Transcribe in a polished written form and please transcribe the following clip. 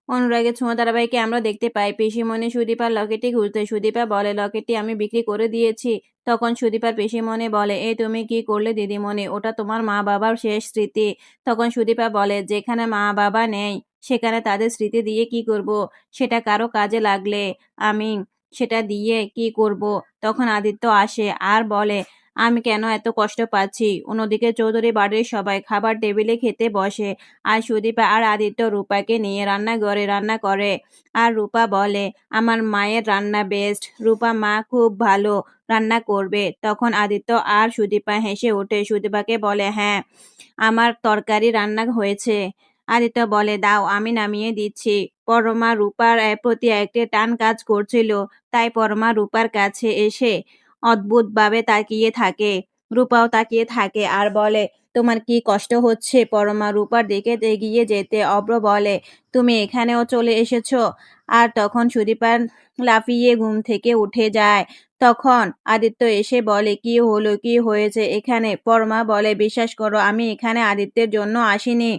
অনুরাগের ছোঁয়া ধারাবাহিকে আমরা দেখতে পাই পিসিমণি সুদীপার লকেটটি খুঁজতে। সুদীপা বলে, লকেটটি আমি বিক্রি করে দিয়েছি। তখন সুদীপার পিসিমণি বলে, এই তুমি কি করলে দিদিমণি? ওটা তোমার মা বাবার শেষ স্মৃতি। তখন সুদীপা বলে, যেখানে মা বাবা নেই সেখানে তাদের স্মৃতি দিয়ে কি করব? সেটা কারো কাজে লাগলে আমি সেটা দিয়ে কি করব? তখন আদিত্য আসে আর বলে, আমি কেন এত কষ্ট পাচ্ছি। অন্যদিকে চৌধুরী বাড়ির সবাই খাবার টেবিলে খেতে বসে। আর সুদীপা আর আদিত্য রূপাকে নিয়ে রান্নাঘরে রান্না করে। আর রূপা বলে, আমার মায়ের রান্না বেস্ট। রূপা মা খুব ভালো রান্না করবে। তখন আদিত্য আর সুদীপা হেসে ওঠে। সুদীপাকে বলে, হ্যাঁ, আমার তরকারি রান্না হয়েছে। আদিত্য বলে, দাও আমি নামিয়ে দিচ্ছি। পরমা রূপার প্রতি একটা টান কাজ করছিল, তাই পরমা রূপার কাছে এসে অদ্ভুতভাবে তাকিয়ে থাকে। রূপাও তাকিয়ে থাকে আর বলে, তোমার কি কষ্ট হচ্ছে? পরমা রূপার দিকে এগিয়ে যেতে অব্র বলে, তুমি এখানেও চলে এসেছো? আর তখন সুদীপা লাফিয়ে ঘুম থেকে উঠে যায়। তখন আদিত্য এসে বলে, কি হলো, কি হয়েছে এখানে? পরমা বলে, বিশ্বাস করো আমি এখানে আদিত্যের জন্য আসিনি।